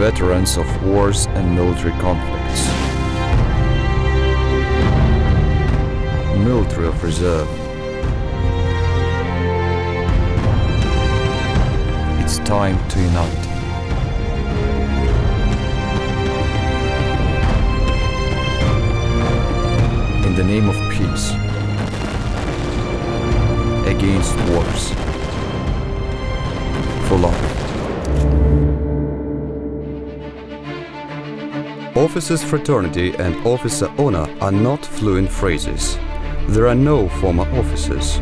veterans of wars and military conflicts. Military of reserve. It's time to unite. In the name of peace. Against wars. For life. Officers' fraternity and officer honor are not fluent phrases. There are no former officers.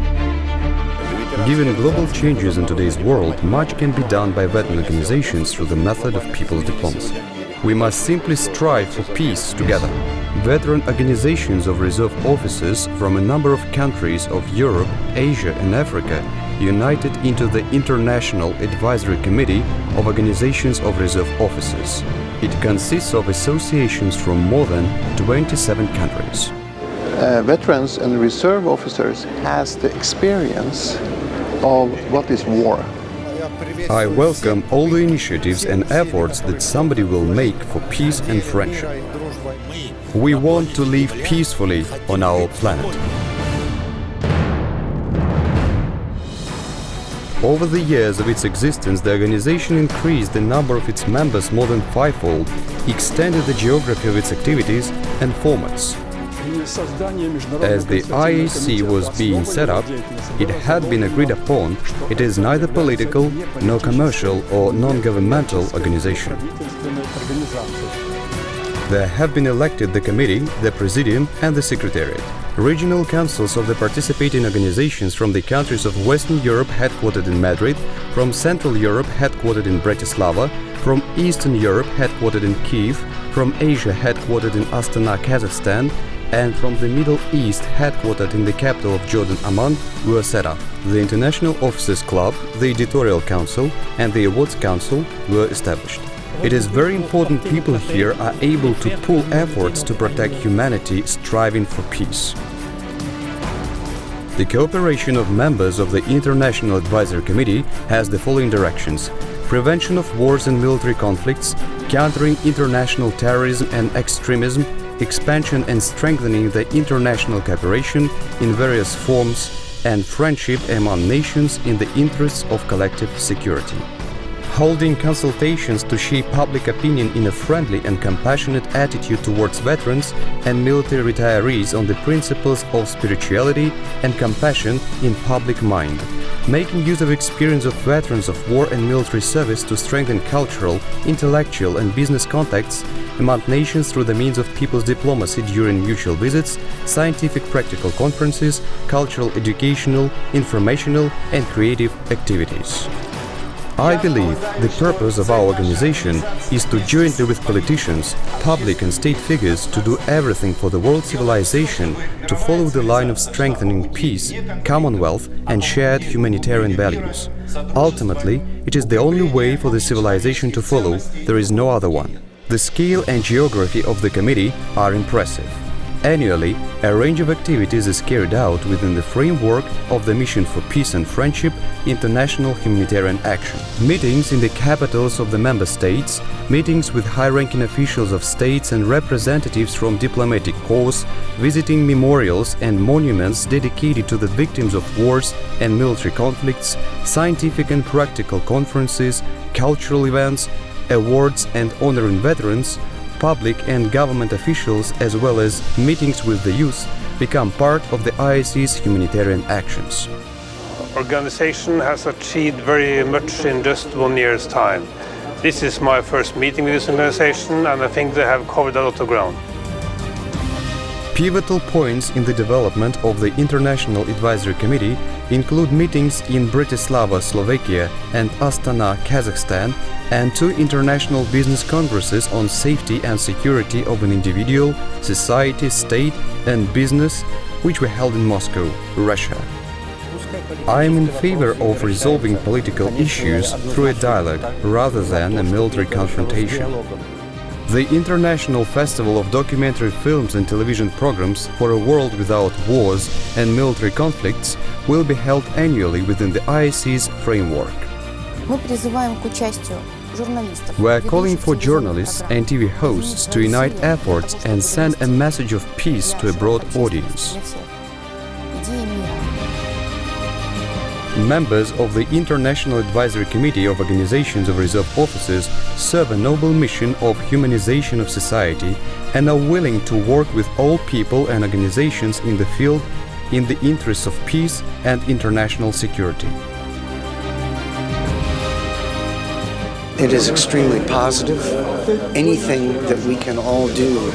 Given global changes in today's world, much can be done by veteran organizations through the method of people's diplomacy. We must simply strive for peace together. Veteran organizations of reserve officers from a number of countries of Europe, Asia and Africa united into the International Advisory Committee of Organizations of Reserve Officers. It consists of associations from more than 27 countries. Veterans and reserve officers has the experience of what is war. I welcome all the initiatives and efforts that somebody will make for peace and friendship. We want to live peacefully on our planet. Over the years of its existence, the organization increased the number of its members more than fivefold, extended the geography of its activities and formats. As the IAC was being set up, it had been agreed upon it is neither political, nor commercial or non-governmental organization. There have been elected the committee, the presidium and the secretariat. Regional councils of the participating organizations from the countries of Western Europe headquartered in Madrid, from Central Europe headquartered in Bratislava, from Eastern Europe headquartered in Kiev, from Asia headquartered in Astana, Kazakhstan, and from the Middle East headquartered in the capital of Jordan, Amman, were set up. The International Officers Club, the Editorial Council and the Awards Council were established. It is very important people here are able to pool efforts to protect humanity striving for peace. The cooperation of members of the International Advisory Committee has the following directions: prevention of wars and military conflicts, countering international terrorism and extremism, expansion and strengthening the international cooperation in various forms, and friendship among nations in the interests of collective security. Holding consultations to shape public opinion in a friendly and compassionate attitude towards veterans and military retirees on the principles of spirituality and compassion in public mind. Making use of experience of veterans of war and military service to strengthen cultural, intellectual and business contacts among nations through the means of people's diplomacy during mutual visits, scientific practical conferences, cultural, educational, informational and creative activities. I believe the purpose of our organization is to jointly with politicians, public and state figures to do everything for the world civilization to follow the line of strengthening peace, commonwealth and shared humanitarian values. Ultimately, it is the only way for the civilization to follow, there is no other one. The scale and geography of the committee are impressive. Annually, a range of activities is carried out within the framework of the Mission for Peace and Friendship International Humanitarian Action. Meetings in the capitals of the member states, meetings with high-ranking officials of states and representatives from diplomatic corps, visiting memorials and monuments dedicated to the victims of wars and military conflicts, scientific and practical conferences, cultural events, awards and honoring veterans, public and government officials as well as meetings with the youth become part of the IAC's humanitarian actions. Organization has achieved very much in just 1 year's time. This is my first meeting with this organization and I think they have covered a lot of ground. Pivotal points in the development of the International Advisory Committee include meetings in Bratislava, Slovakia and Astana, Kazakhstan, and 2 international business congresses on safety and security of an individual, society, state and business, which were held in Moscow, Russia. I am in favor of resolving political issues through a dialogue rather than a military confrontation. The International Festival of Documentary Films and Television Programs for a World Without Wars and Military Conflicts will be held annually within the IAC's framework. Мы призываем к участию We are calling for journalists and TV hosts to unite efforts and send a message of peace to a broad audience. Members of the International Advisory Committee of Organizations of Reserve Officers serve a noble mission of humanization of society and are willing to work with all people and organizations in the field in the interests of peace and international security. It is extremely positive. Anything that we can all do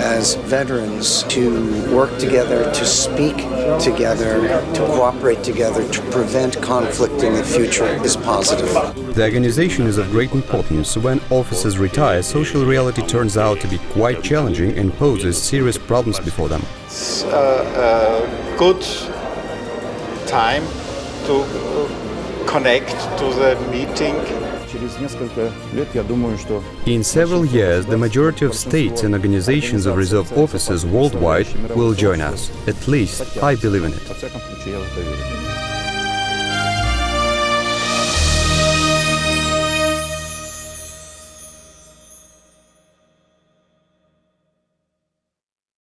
as veterans to work together, to speak together, to cooperate together, to prevent conflict in the future is positive. The organization is of great importance. When officers retire, social reality turns out to be quite challenging and poses serious problems before them. It's a good time to connect to the meeting. In several years, the majority of states and organizations of reserve officers worldwide will join us. At least, I believe in it.